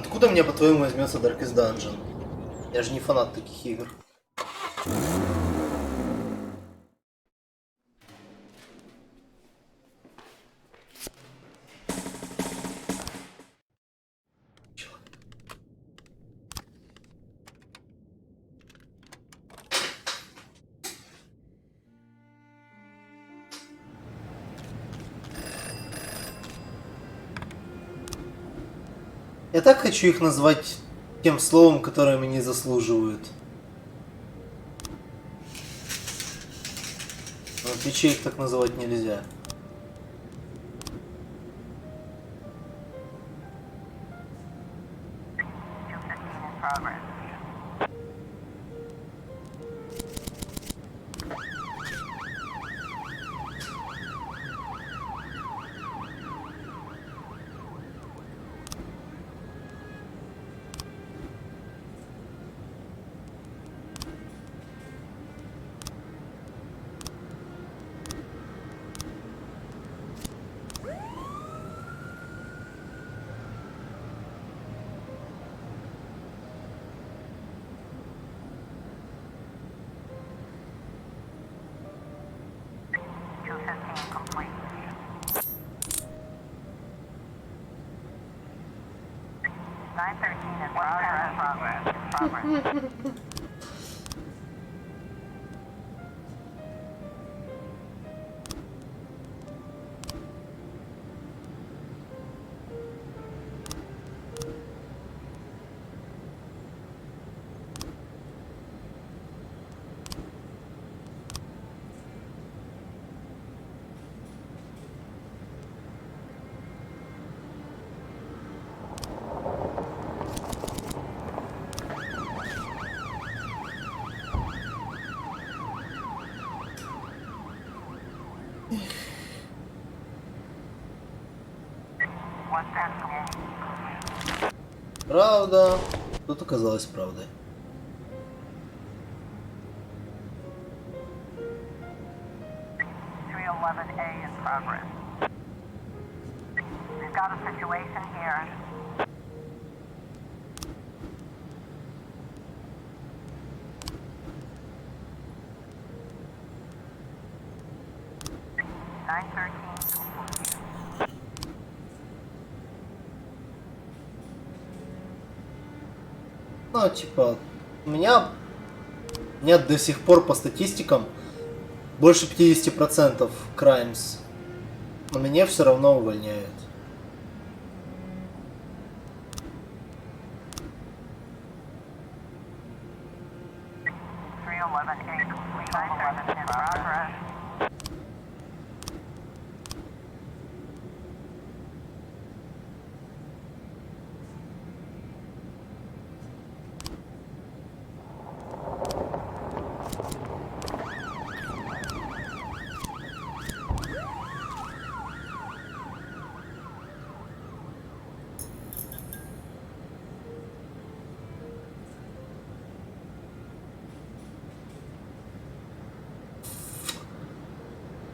Откуда мне, по-твоему, возьмется Darkest Dungeon? Я же не фанат таких игр. Я так хочу их назвать тем словом, которое они заслуживают. Но в твиче их так называть нельзя. Правда. Тут оказалось правдой. Ну, типа, у меня до сих пор по статистикам больше 50% crimes, но меня все равно увольняют.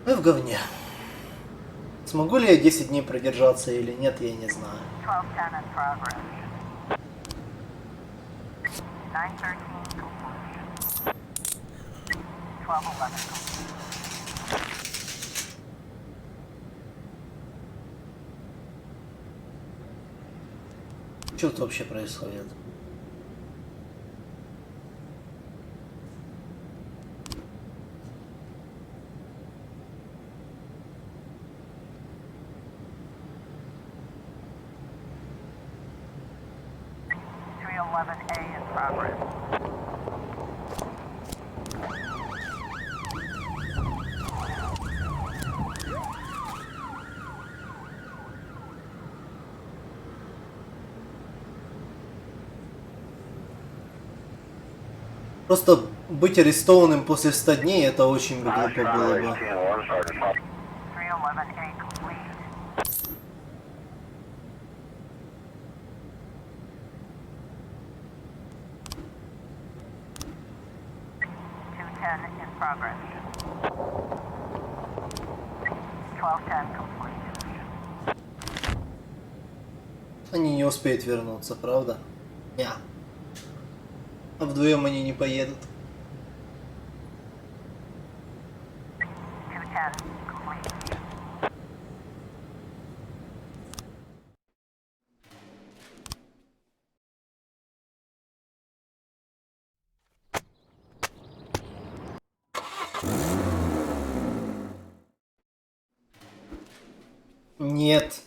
Мы в говне. Смогу ли я 10 дней продержаться или нет, я не знаю. Что тут вообще происходит? Просто быть арестованным после 100 дней, это очень глупо было бы. Они не успеют вернуться, правда? Не. А вдвоем они не поедут. Нет.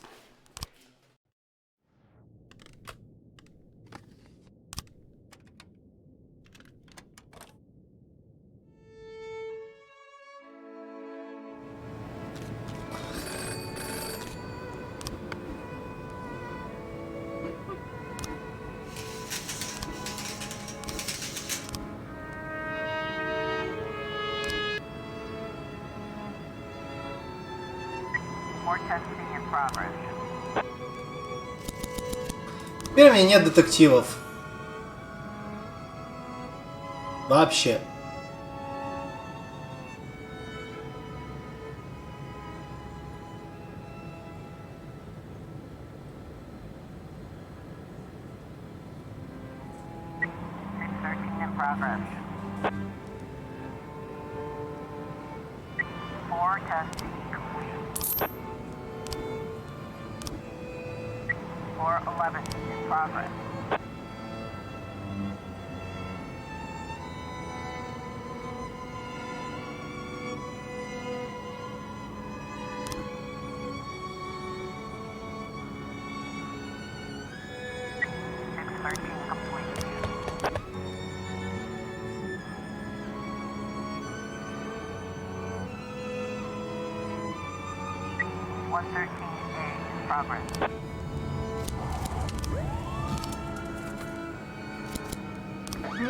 Теперь у меня нет детективов. Вообще.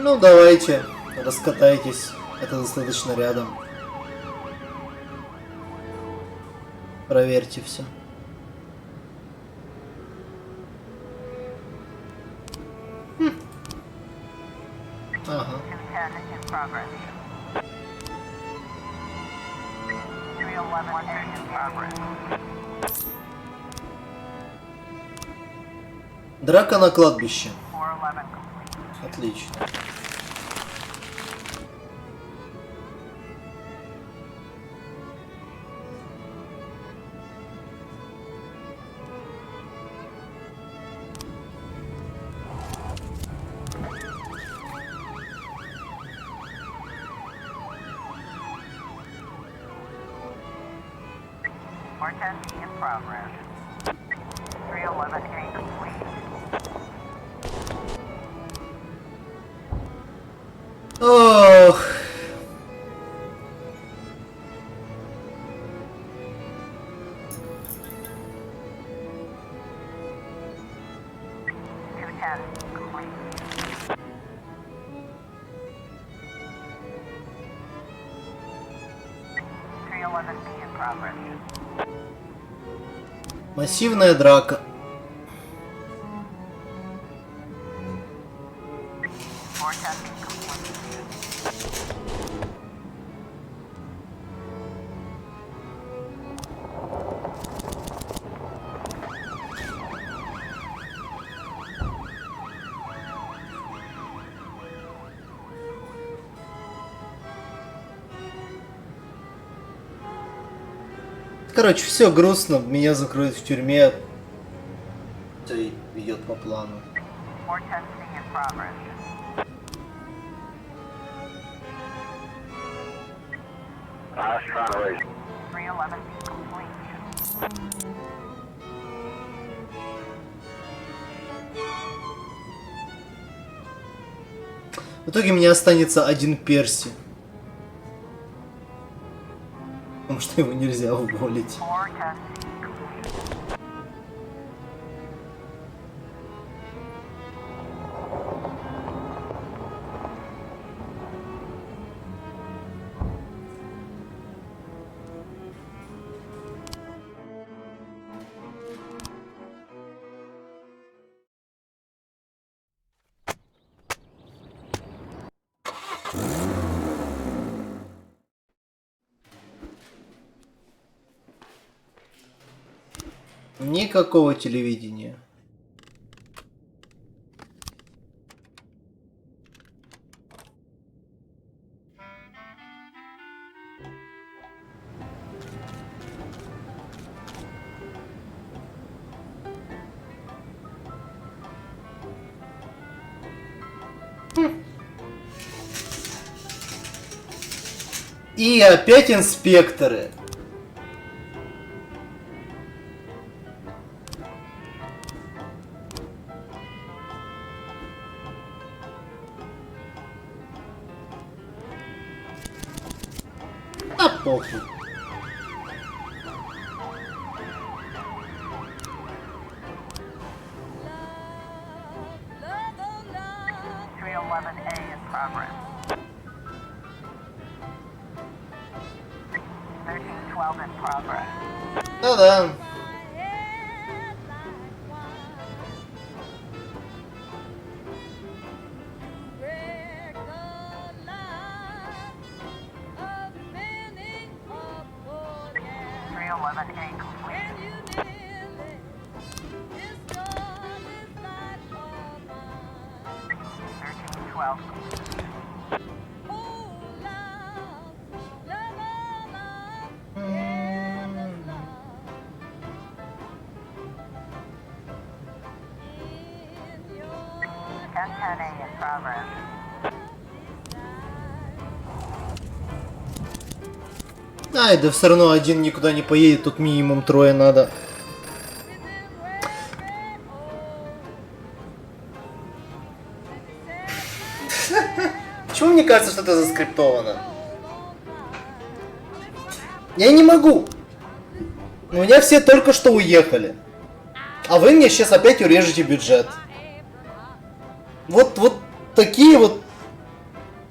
Ну, давайте, раскатайтесь. Это достаточно рядом. Проверьте все. Ага. Драка на кладбище. Отлично. Ох. Массивная драка. Короче, все грустно, меня закроют в тюрьме. Все идет по плану. В итоге у меня останется один Перси. Потому что его нельзя уволить. Никакого телевидения. И опять инспекторы. А похуй. Да-да. Ай, да все равно один никуда не поедет, тут минимум 3 надо. Почему мне кажется, что это заскриптовано? Я не могу. У меня все только что уехали. А вы мне сейчас опять урежете бюджет. Вот такие вот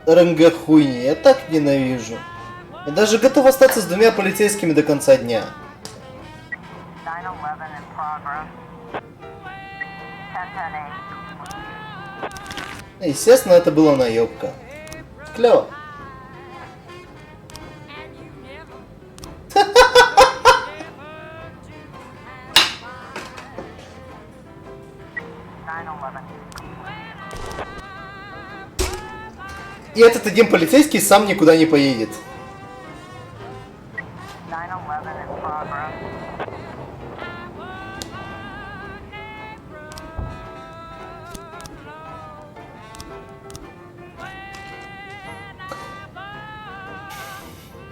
РНГ хуйни. Я так ненавижу. Я даже готов остаться с 2 полицейскими до конца дня. Естественно, это была наебка. Клево. И этот один полицейский сам никуда не поедет.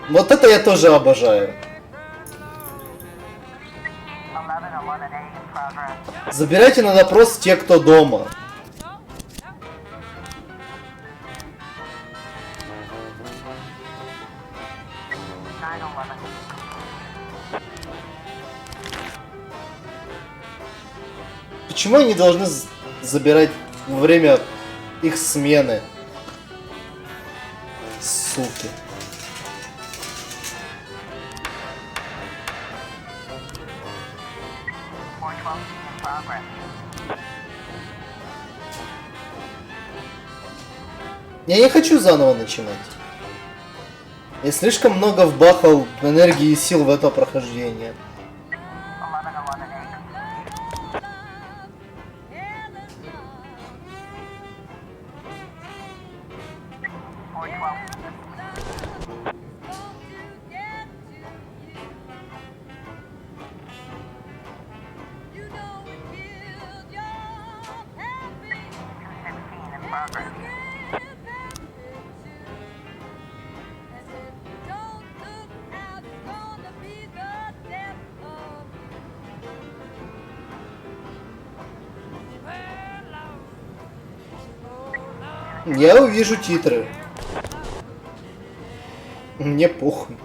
Вот это я тоже обожаю. Забирайте на допрос те, кто дома. Почему они должны забирать во время их смены? Суки. Я не хочу заново начинать. Я слишком много вбахал энергии и сил в это прохождение. Я увижу титры. Мне похуй.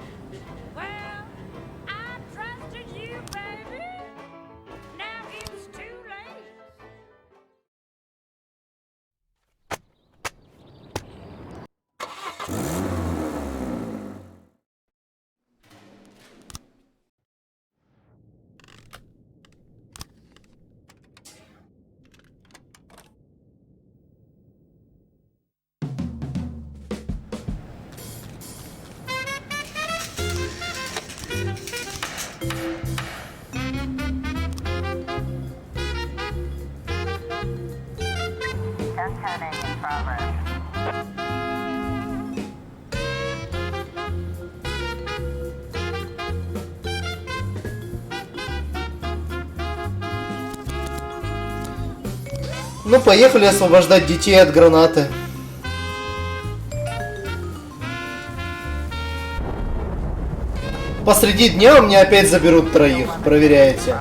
Ну, поехали освобождать детей от гранаты. посреди дня у меня опять заберут троих. Проверяете.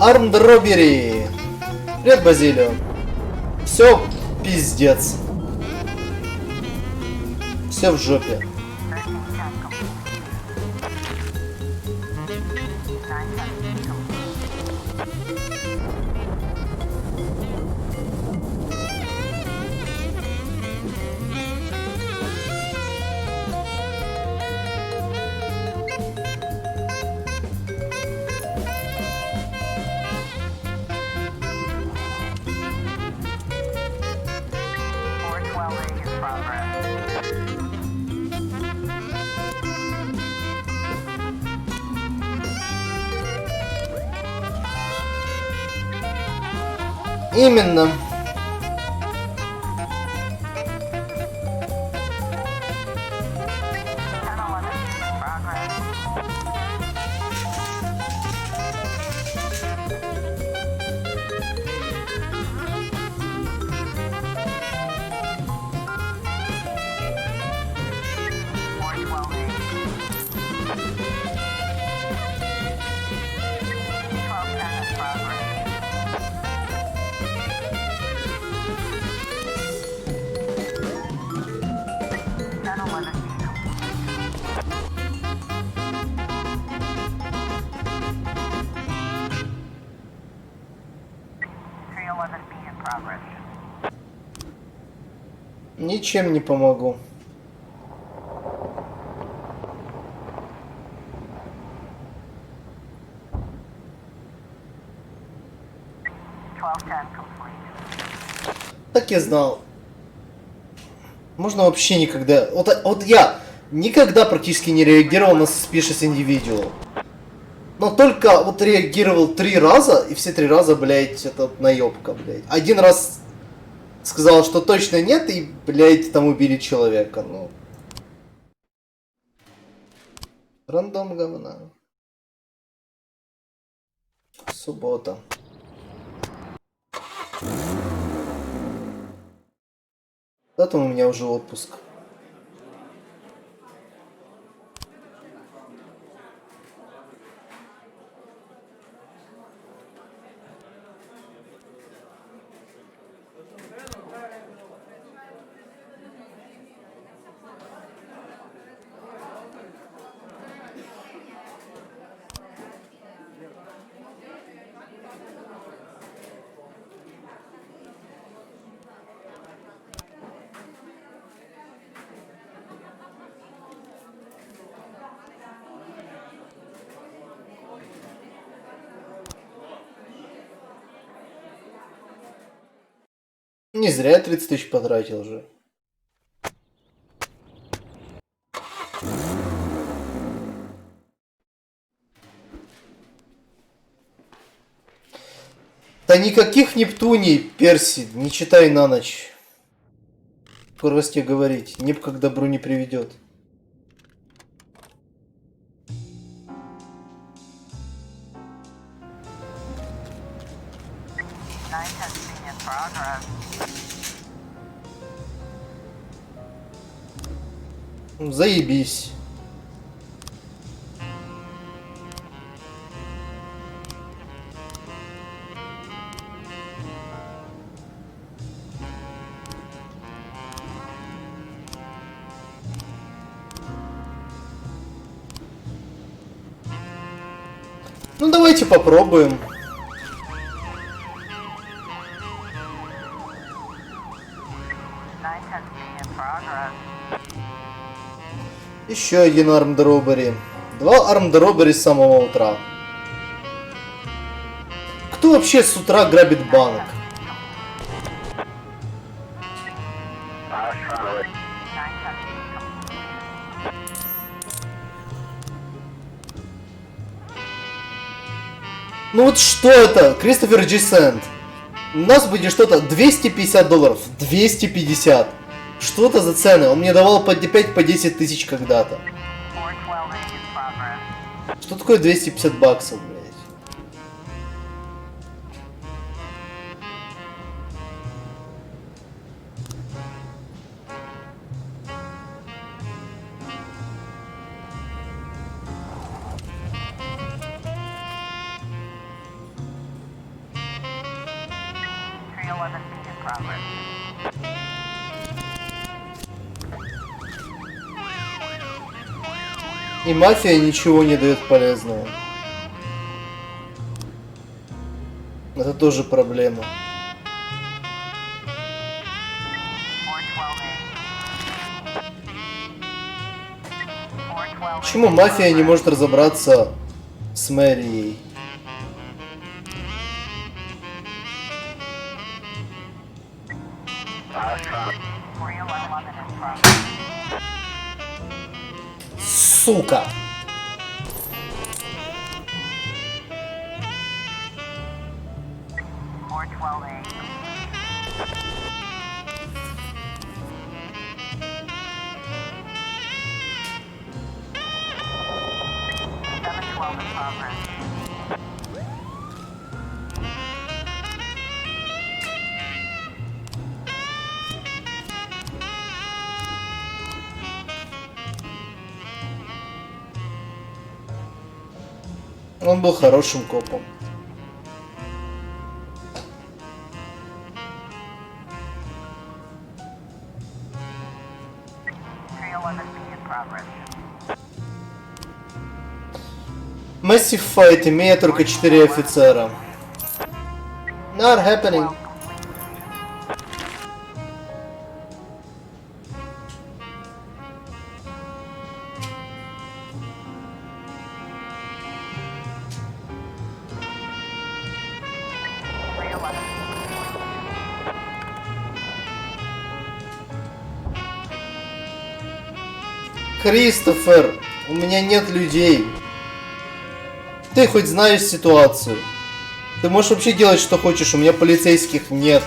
Армдробери. Привет, Базилио. Все пиздец. Все в жопе. Именно. Ничем не помогу. Так я знал. Можно вообще никогда... Вот я никогда практически не реагировал на suspicious individual. Но только вот реагировал 3 раза, и все 3 раза, блядь, это наебка, блядь. Один раз сказал, что точно нет, и, блядь, там убили человека, ну. Рандом говна. Суббота. Потом у меня уже отпуск. Не зря 30 тысяч потратил уже. Да никаких Нептуний, Перси, не читай на ночь. Просто говорить, Неп к добру не приведет. Заебись. Ну давайте попробуем. Еще один армдробери. 2 армдробери с самого утра. Кто вообще с утра грабит банк? Ну вот что это? Кристофер Джи Сент. У нас будет что-то $250. 250. Что это за цены? Он мне давал по 5, по 10 тысяч когда-то. Что такое 250 баксов, блядь? И мафия ничего не дает полезного. Это тоже проблема. Почему мафия не может разобраться с мэрией? Сука! Он был хорошим копом. Massive Fight, имея только 4 офицера. Not happening. Кристофер, у меня нет людей. Ты хоть знаешь ситуацию? Ты можешь вообще делать, что хочешь, у меня полицейских нет.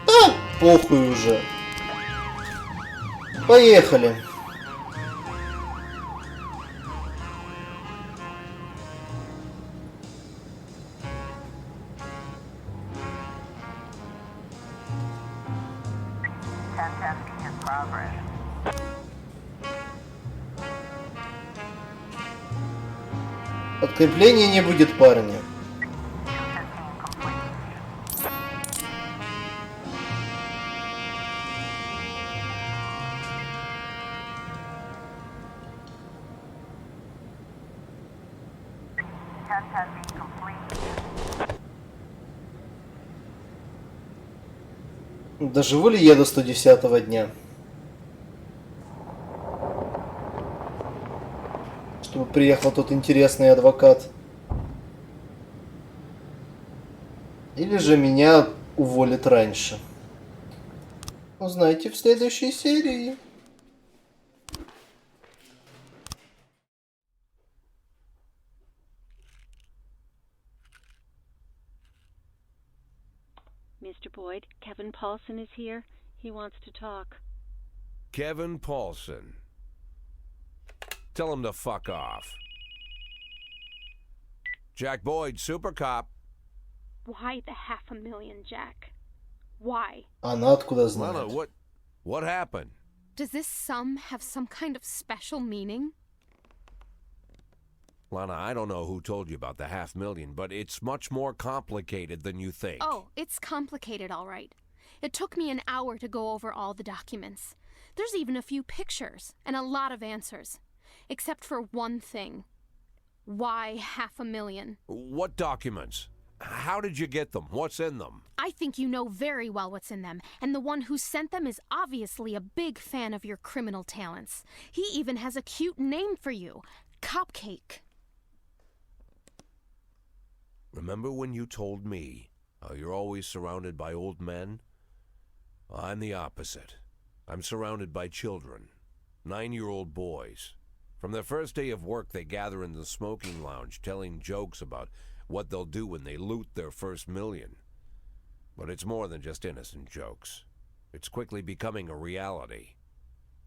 Да, похуй уже. Поехали. Подкрепления не будет, парни. Доживу ли я до 110-го дня? Чтобы приехал тот интересный адвокат. Или же меня уволят раньше. Узнаете в следующей серии. Mr. Boyd, Kevin Paulson is here. He wants to talk. Kevin Paulson. Tell him to fuck off. Jack Boyd, super cop. Why the $500,000, Jack? Why? Она откуда Lana, знает? what happened? Does this sum have some kind of special meaning? Lana, I don't know who told you about the $500,000, but it's much more complicated than you think. Oh, it's complicated, all right. It took me an hour to go over all the documents. There's even a few pictures and a lot of answers. Except for one thing. Why $500,000? What documents? How did you get them? What's in them? I think you know very well what's in them, and the one who sent them is obviously a big fan of your criminal talents. He even has a cute name for you, Cupcake. Remember when you told me how you're always surrounded by old men? I'm the opposite. I'm surrounded by children, 9-year-old boys. From their first day of work, they gather in the smoking lounge, telling jokes about what they'll do when they loot their first million. But it's more than just innocent jokes. It's quickly becoming a reality.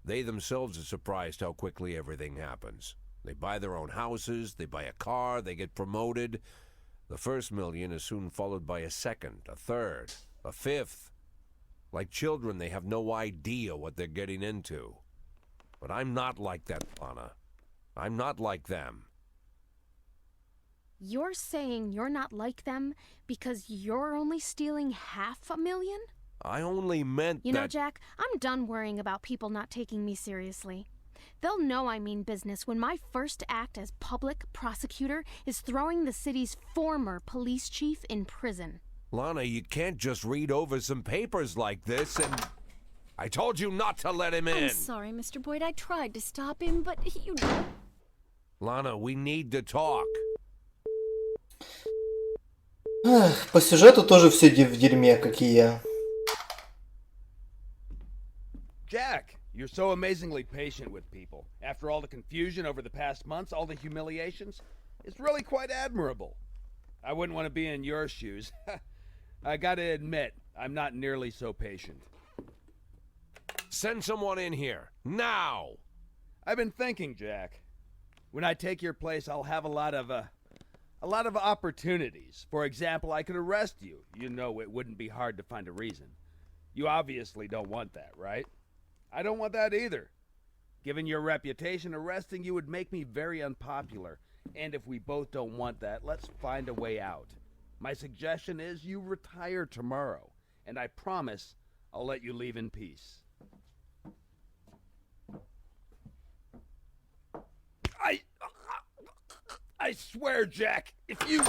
They themselves are surprised how quickly everything happens. They buy their own houses, they buy a car, they get promoted. The first million is soon followed by a second, a third, a fifth. Like children, they have no idea what they're getting into. But I'm not like that, Lana. I'm not like them. You're saying you're not like them because you're only stealing $500,000? I only meant You know, that... Jack, I'm done worrying about people not taking me seriously. They'll know I mean business when my first act as public prosecutor is throwing the city's former police chief in prison. Lana, you can't just read over some papers like this and... I told you not to let him in! I'm sorry, Mr. Boyd. I tried to stop him, but you... Lana, we need to talk. Эх, по сюжету тоже все в дерьме, как и я. Jack, you're so amazingly patient with people. After all the confusion over the past months, all the humiliations, it's really quite admirable. I wouldn't want to be in your shoes. I gotta admit, I'm not nearly so patient. Send someone in here, now! I've been thinking, Jack. When I take your place, I'll have a lot of opportunities. For example, I could arrest you. You know it wouldn't be hard to find a reason. You obviously don't want that, right? I don't want that either. Given your reputation, arresting you would make me very unpopular. And if we both don't want that, let's find a way out. My suggestion is you retire tomorrow. And I promise I'll let you leave in peace. I swear, Jack, if you...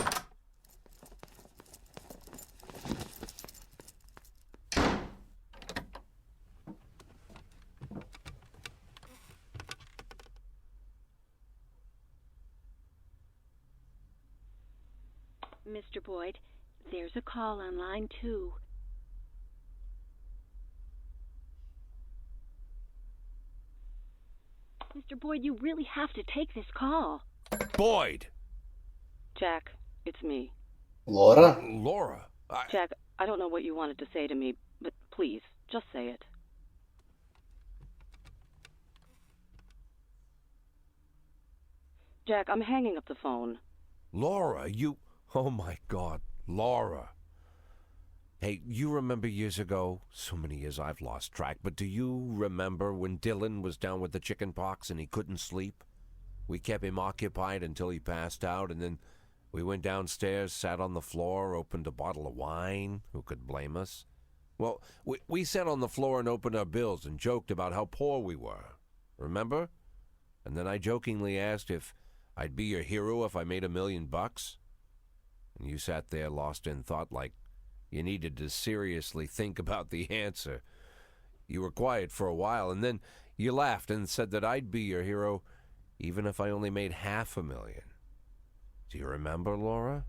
Mr. Boyd, there's a call on line 2. Mr. Boyd, you really have to take this call. Boyd! Jack, it's me. Лора? Laura, Jack, I don't know what you wanted to say to me, but please, just say it. Jack, I'm hanging up the phone. Laura, you... Oh my God, Laura. Hey, you remember years ago? So many years I've lost track, but do you remember when Dylan was down with the chicken pox and he couldn't sleep? We kept him occupied until he passed out, and then we went downstairs, sat on the floor, opened a bottle of wine. Who could blame us? Well, we sat on the floor and opened our bills and joked about how poor we were. Remember? And then I jokingly asked if I'd be your hero if I made $1 million. And you sat there lost in thought like you needed to seriously think about the answer. You were quiet for a while, and then you laughed and said that I'd be your hero even if I only made $500,000. Do you remember, Laura?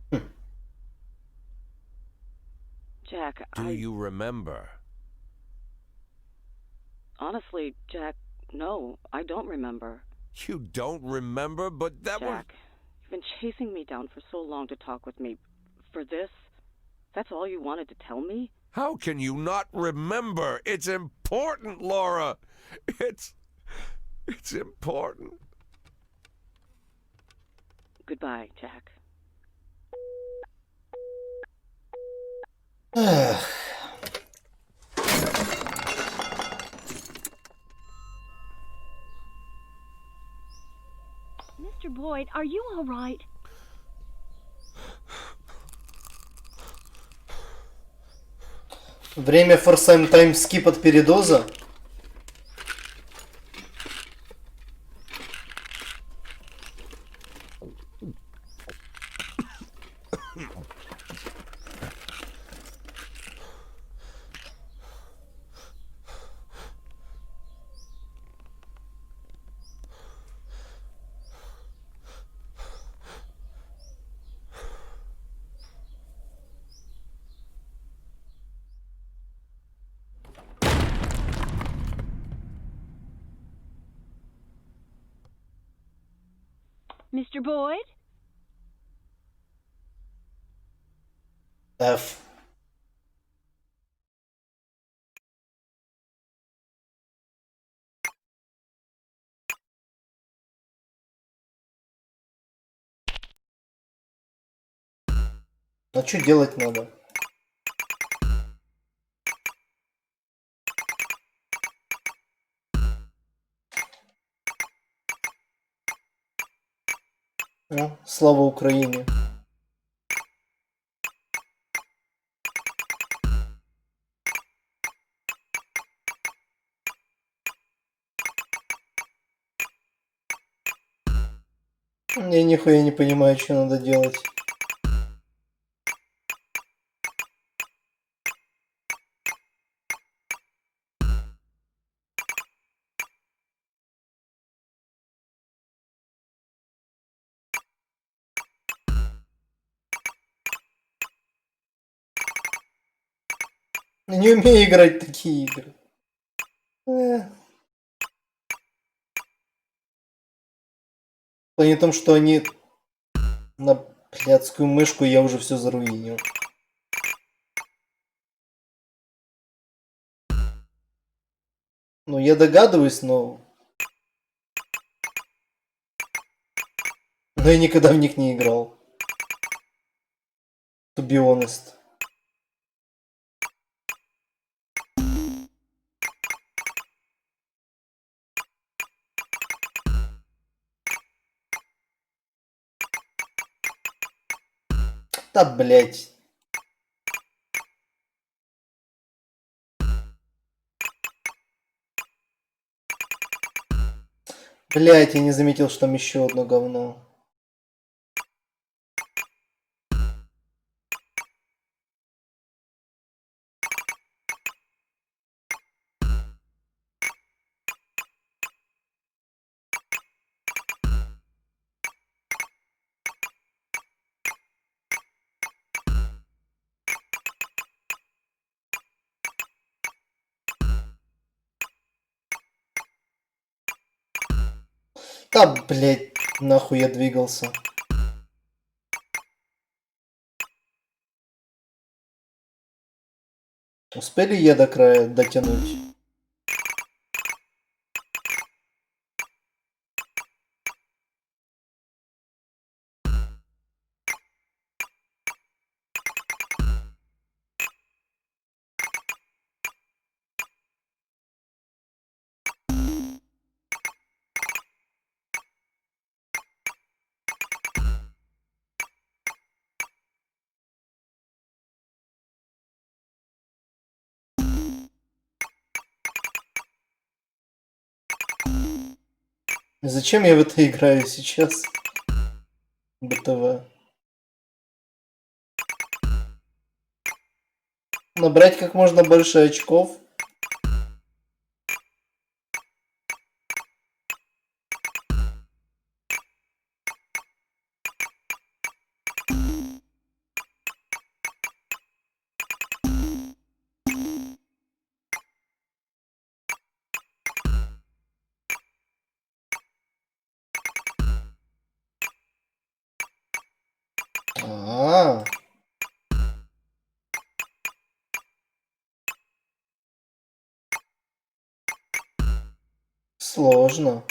Jack, Do you remember? Honestly, Jack, no, I don't remember. You don't remember? But that was... Jack, you've been chasing me down for so long to talk with me. For this? That's all you wanted to tell me? How can you not remember? It's important, Laura. It's important. Goodbye, Jack. Эх. Mr. Boyd, are you all right? Время форсайм таймскип от передоза. Mr. Boyd? F. А что делать надо? О, слава Украине. Я нихуя не понимаю, что надо делать. Я не умею играть в такие игры. В плане том, что они на блядскую мышку, я уже все заруинил. Ну, я догадываюсь, но я никогда в них не играл. To be honest. Да, блядь. Блядь, я не заметил, что там еще одно говно. Да, блядь, нахуй я двигался. Успели я до края дотянуть? Зачем я в это играю сейчас? БТВ. Набрать как можно больше очков. А-а-а. Сложно.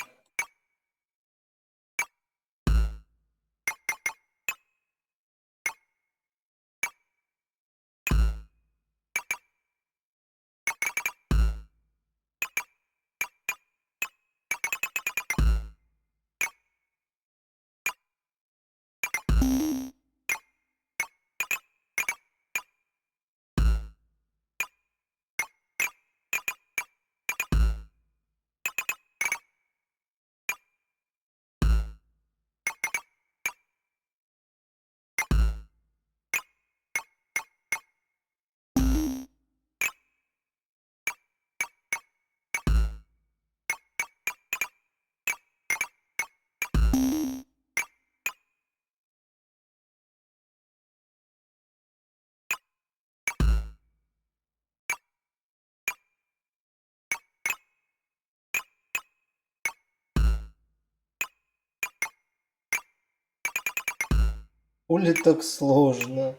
Хули так сложно?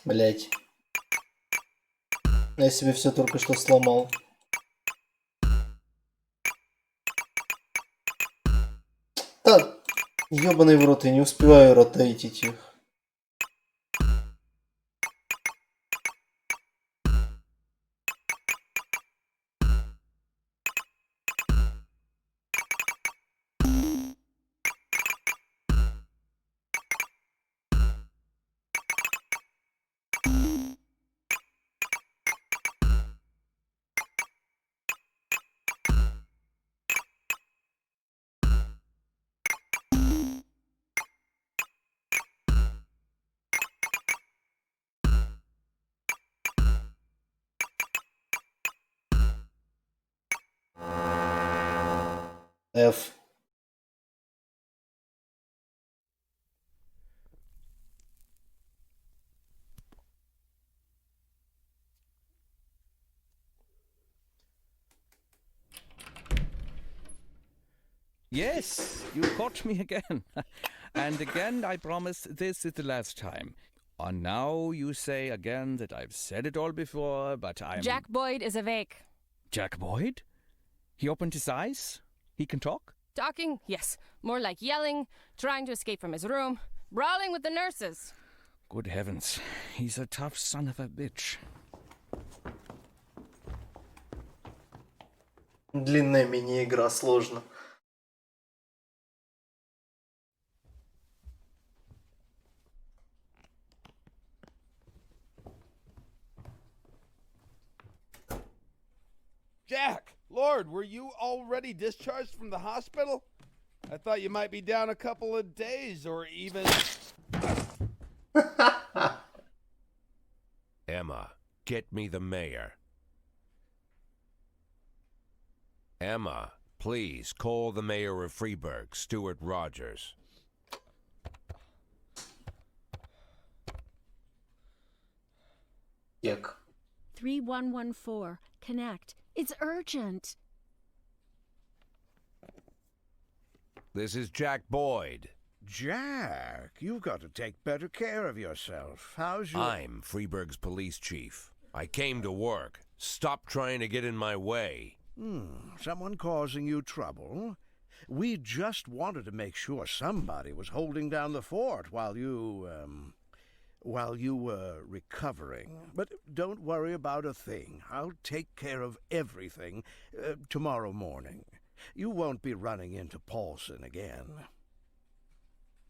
Блять. Я себе все только что сломал. Так, ёбаный в рот, я не успеваю ротейтить их. F. Yes, you caught me again. And again, I promise this is the last time. And now you say again that I've said it all before, but I'm... Jack Boyd is awake. Jack Boyd? He opened his eyes? He can talk? Talking? Yes. More like yelling, trying to escape from his room, brawling with the nurses. Good heavens, he's a tough son of a bitch. Длинная мини-игра, сложно. Jack! Lord, were you already discharged from the hospital? I thought you might be down a couple of days or even... Emma, get me the mayor. Emma, please call the mayor of Freeburg, Stuart Rogers. Як? 3114. Connect. It's urgent. This is Jack Boyd. Jack, you've got to take better care of yourself. How's your... I'm Freeburg's police chief. I came to work. Stop trying to get in my way. Someone causing you trouble? We just wanted to make sure somebody was holding down the fort while you were recovering. But don't worry about a thing. I'll take care of everything tomorrow morning. You won't be running into Paulson again.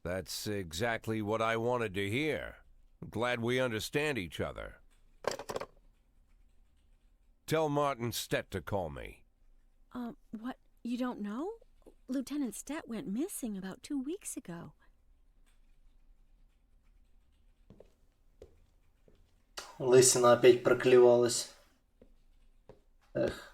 That's exactly what I wanted to hear. I'm glad we understand each other. Tell Martin Stett to call me. What? You don't know? Lieutenant Stett went missing about 2 weeks ago. Лысина опять проклевалась. Эх.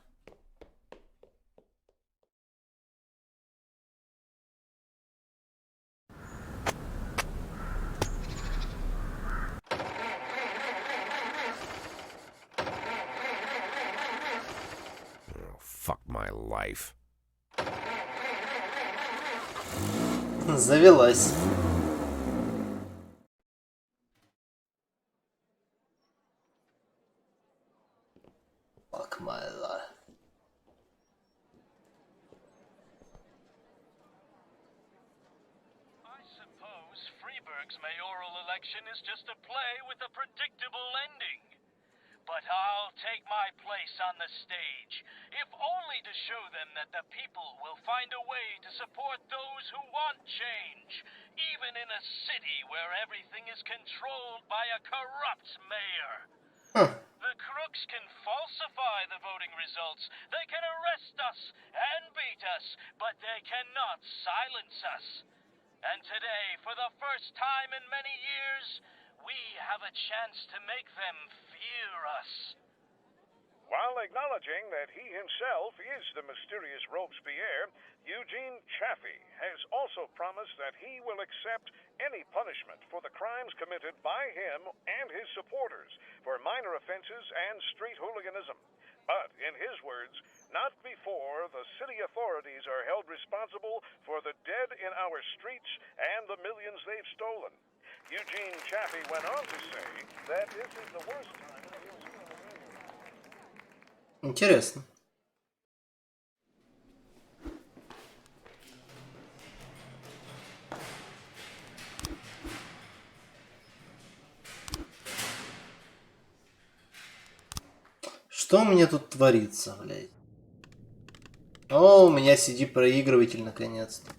life. Завелась. Fuck my life. Mayoral election is just a play with a predictable ending. But I'll take my place on the stage, if only to show them that the people will find a way to support those who want change, even in a city where everything is controlled by a corrupt mayor. The crooks can falsify the voting results, they can arrest us and beat us, but they cannot silence us. And today, for the first time in many years, we have a chance to make them fear us. While acknowledging that he himself is the mysterious Robespierre, Eugene Chaffee has also promised that he will accept any punishment for the crimes committed by him and his supporters for minor offenses and street hooliganism. But, in his words, not before the city authorities are held responsible for the dead in our streets and the millions they've stolen. Eugene Chaffee went on to say that this is the worst time. Интересно. Что у меня тут творится, блядь? О, у меня CD-проигрыватель наконец-то.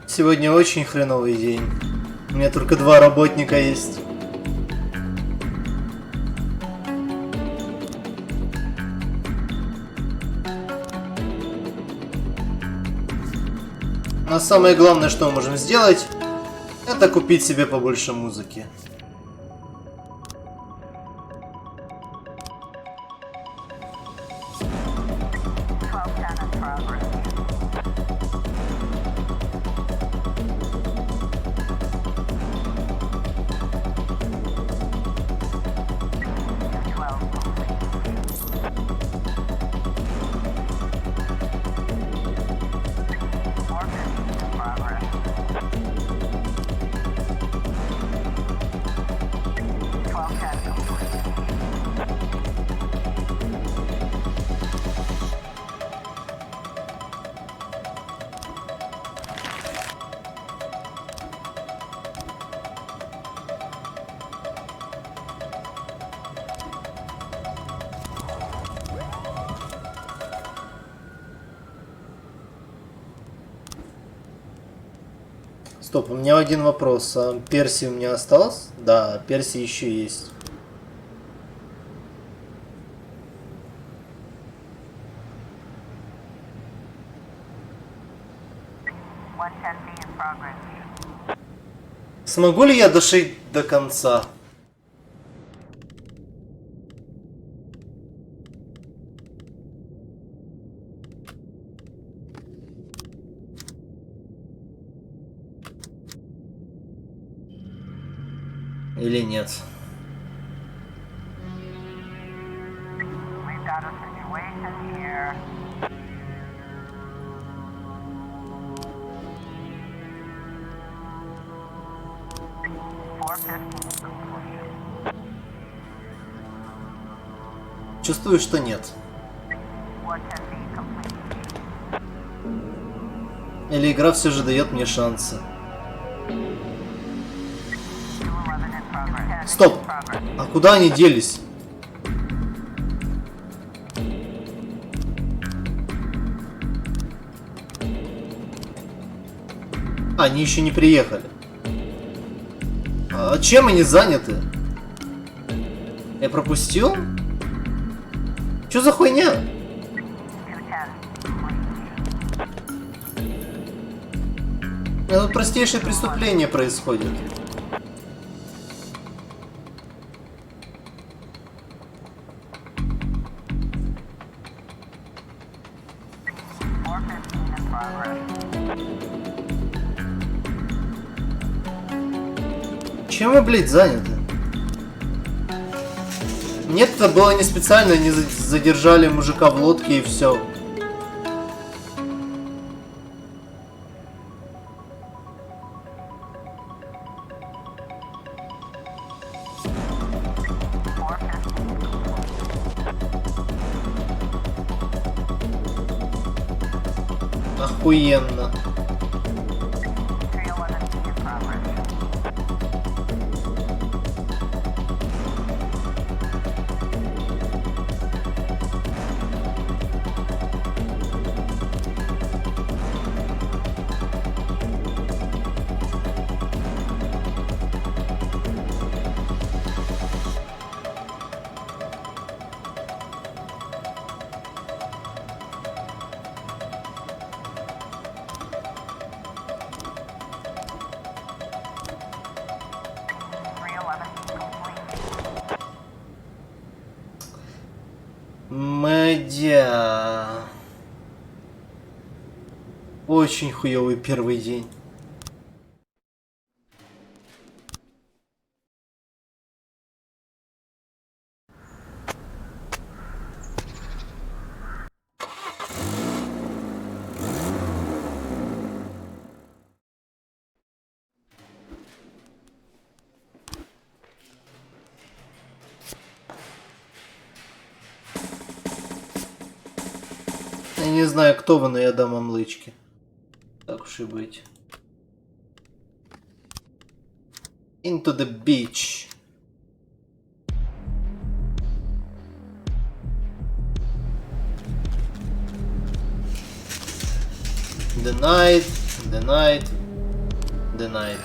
Сегодня очень хреновый день. У меня только 2 работника есть. Но самое главное, что мы можем сделать, это купить себе побольше музыки. Стоп, у меня один вопрос. А Перси у меня осталось? Да, Перси еще есть. Смогу ли я дошить до конца? Или нет? Чувствую, что нет. Или игра все же дает мне шансы. Стоп! А куда они делись? Они еще не приехали. А чем они заняты? Я пропустил? Что за хуйня? Тут простейшее преступление происходит. Чем вы, блядь, заняты? Нет, это было не специально, они задержали мужика в лодке и все. Охуенно. Мэдя. Очень хуёвый первый день. Я не знаю, кто вы, но я дам вам лычки. Так уж и быть. Into the beach. The night, the night, the night.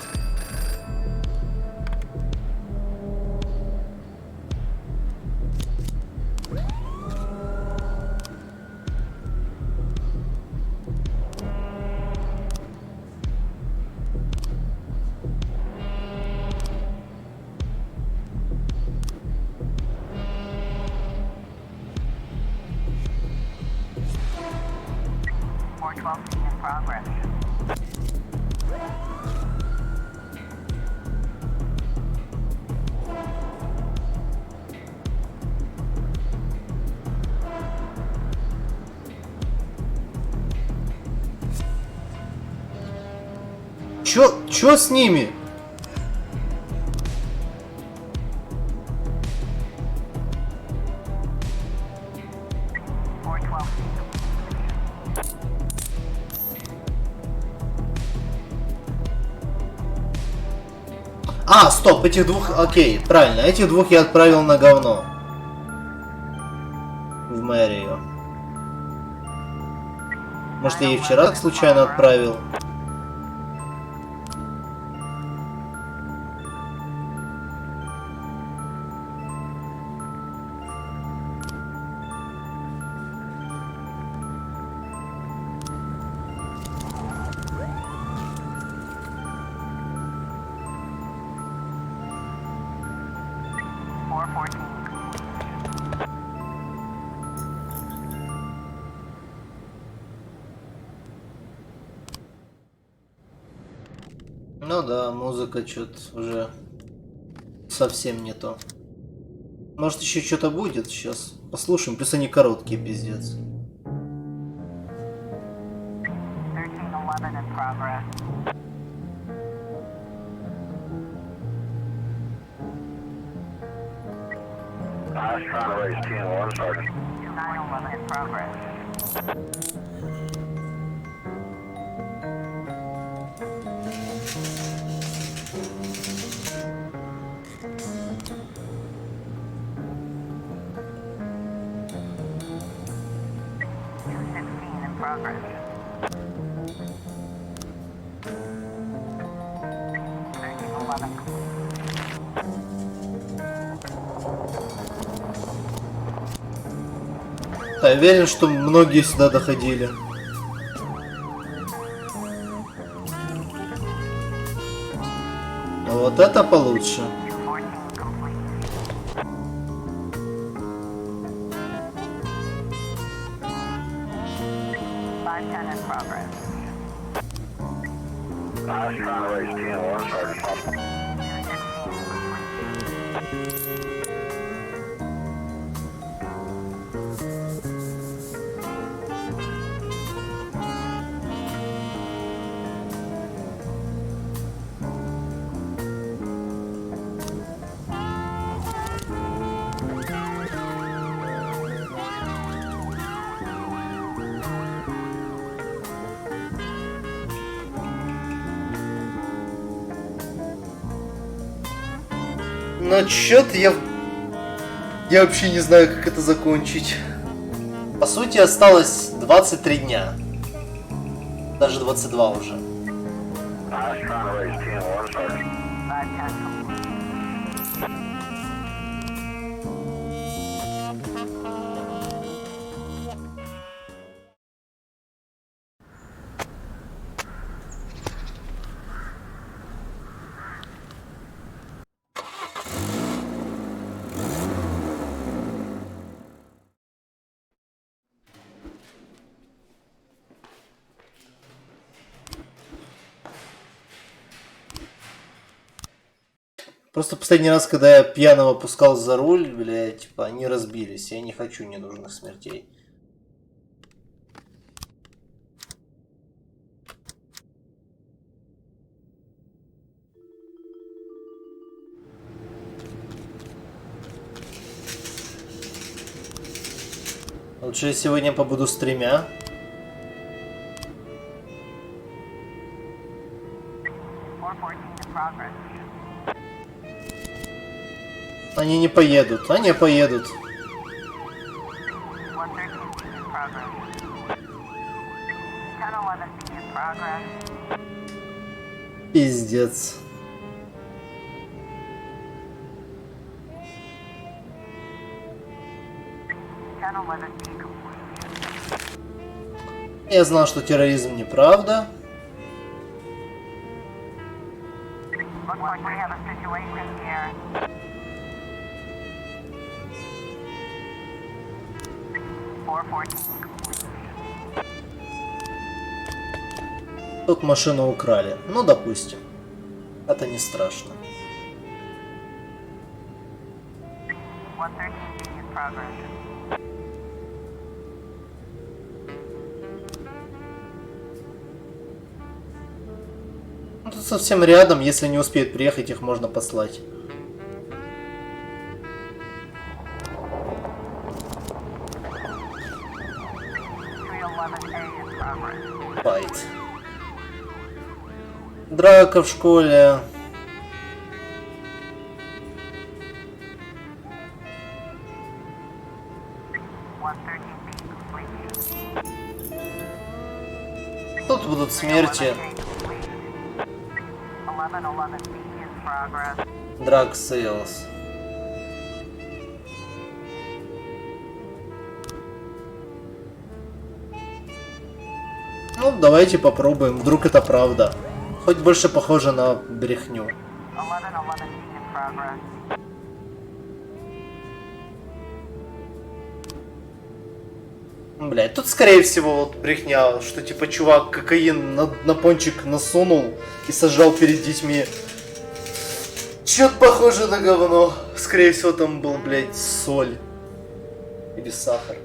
Чё с ними? А, стоп, этих двух, окей, правильно, этих двух я отправил на говно. В мэрию. Может, я и вчера так случайно отправил? Ну да, музыка что-то уже совсем не то. Может, еще что-то будет сейчас. Послушаем, плюс они короткие, пиздец. Я уверен, что многие сюда доходили. Вот это получше. Но чё-то я вообще не знаю, как это закончить. По сути, осталось 23 дня. Даже 22 уже. Просто последний раз, когда я пьяного пускал за руль, блядь, типа, они разбились. Я не хочу ненужных смертей. Лучше я сегодня побуду с 3. Они не поедут, они поедут. Пиздец. Я знал, что терроризм неправда. Тут машину украли. Ну, допустим. Это не страшно. Ну, тут совсем рядом, если не успеют приехать, их можно послать. Файт. Драка в школе. Тут будут смерти. Драг сейлс. Ну, давайте попробуем, вдруг это правда. Хоть больше похоже на брехню. Блять, тут скорее всего вот брехня, что типа чувак кокаин на пончик насунул и сожрал перед детьми. Чё-то похоже на говно. Скорее всего там был, блять, соль. Или сахар.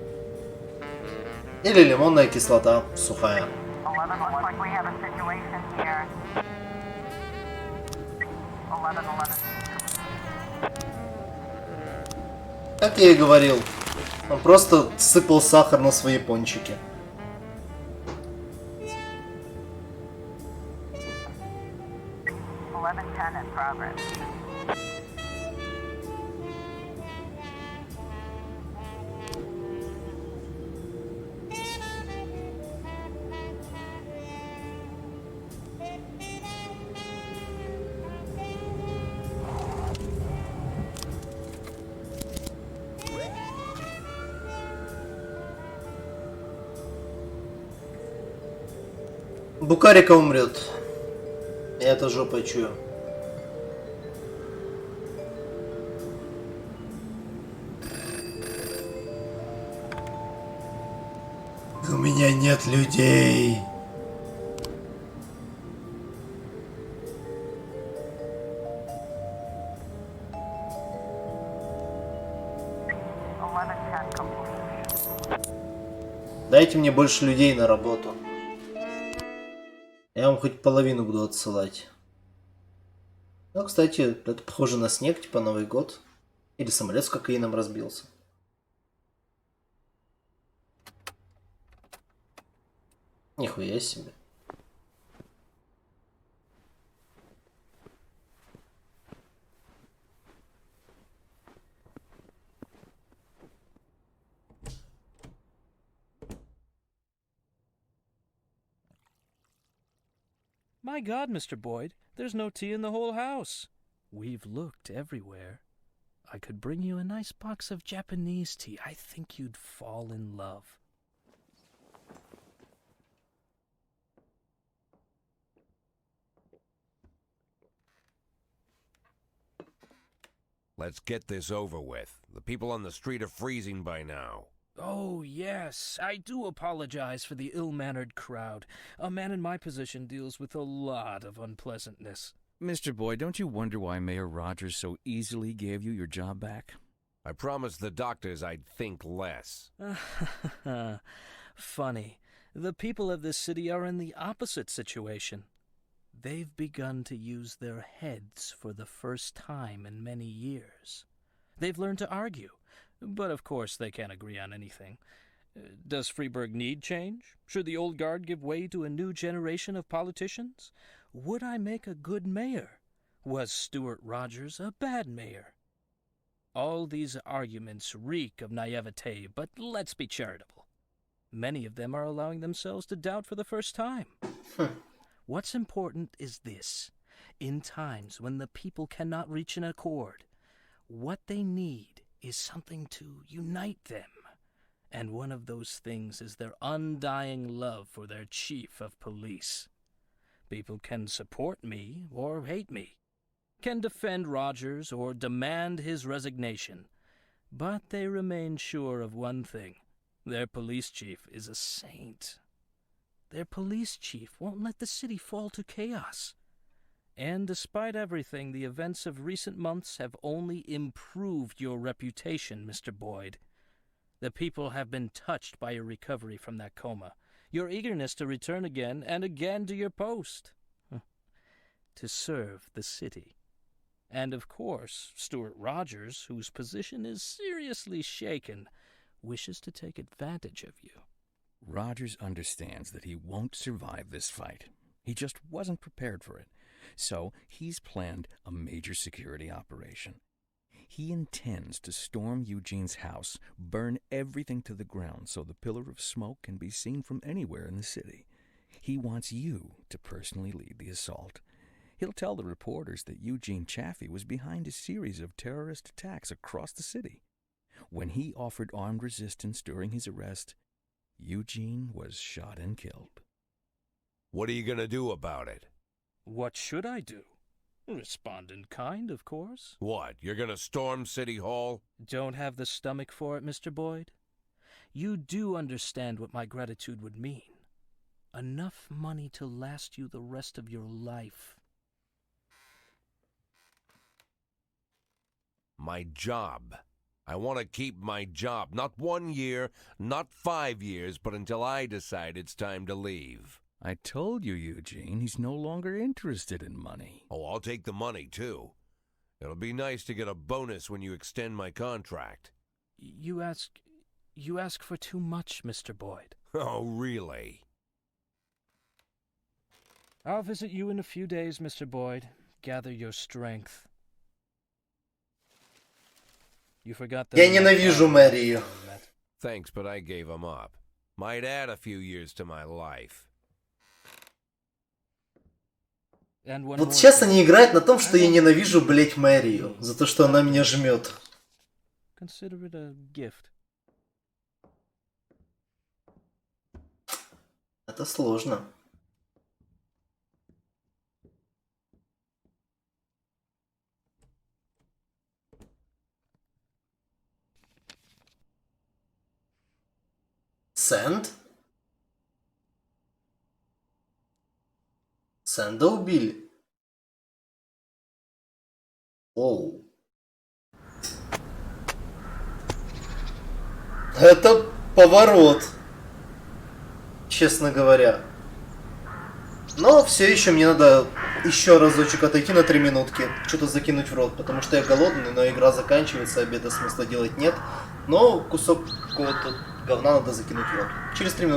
Или лимонная кислота сухая. Как я и говорил, он просто сыпал сахар на свои пончики. Букарика умрет. Я это жопой чую. У меня нет людей. Дайте мне больше людей на работу. Я вам хоть половину буду отсылать. Ну, кстати, это похоже на снег, типа Новый год. Или самолет с кокаином разбился. Нихуя себе. My God, Mr. Boyd, there's no tea in the whole house. We've looked everywhere. I could bring you a nice box of Japanese tea. I think you'd fall in love. Let's get this over with. The people on the street are freezing by now. Oh, yes. I do apologize for the ill-mannered crowd. A man in my position deals with a lot of unpleasantness. Mr. Boyd, don't you wonder why Mayor Rogers so easily gave you your job back? I promised the doctors I'd think less. Funny. The people of this city are in the opposite situation. They've begun to use their heads for the first time in many years. They've learned to argue. But of course they can't agree on anything. Does Freeburg need change? Should the old guard give way to a new generation of politicians? Would I make a good mayor? Was Stuart Rogers a bad mayor? All these arguments reek of naivete, but let's be charitable. Many of them are allowing themselves to doubt for the first time. What's important is this. In times when the people cannot reach an accord, what they need is something to unite them. And one of those things is their undying love for their chief of police. People can support me or hate me, can defend Rogers or demand his resignation, but they remain sure of one thing. Their police chief is a saint. Their police chief won't let the city fall to chaos. And despite everything, the events of recent months have only improved your reputation, Mr. Boyd. The people have been touched by your recovery from that coma, your eagerness to return again and again to your post, to serve the city. And of course, Stuart Rogers, whose position is seriously shaken, wishes to take advantage of you. Rogers understands that he won't survive this fight. He just wasn't prepared for it. So he's planned a major security operation. He intends to storm Eugene's house, burn everything to the ground so the pillar of smoke can be seen from anywhere in the city. He wants you to personally lead the assault. He'll tell the reporters that Eugene Chaffee was behind a series of terrorist attacks across the city. When he offered armed resistance during his arrest, Eugene was shot and killed. What are you going to do about it? What should I do? Respond in kind, of course. What, you're going to storm City Hall? Don't have the stomach for it, Mr. Boyd? You do understand what my gratitude would mean. Enough money to last you the rest of your life. My job. I want to keep my job. Not 1 year, not 5 years, but until I decide it's time to leave. I told you, Eugene, he's no longer interested in money. Oh, I'll take the money, too. It'll be nice to get a bonus when you extend my contract. You ask for too much, Mr. Boyd. Oh, really? I'll visit you in a few days, Mr. Boyd. Gather your strength. You forgot that. Я ненавижу Мэрию. Thanks, but I gave him up. Might add a few years to my life. Вот сейчас они играют на том, что я ненавижу, блять, Мэрию. За то, что она меня жмет. Consider it a gift. Это сложно. Сэнд? Сэнда убили? Оу. Это поворот. Честно говоря. Но все еще мне надо еще разочек отойти на 3 минутки. Что-то закинуть в рот, потому что я голодный, но игра заканчивается, обеда смысла делать нет. Но кусок какого-то говна надо закинуть в рот. Через 3 минутки.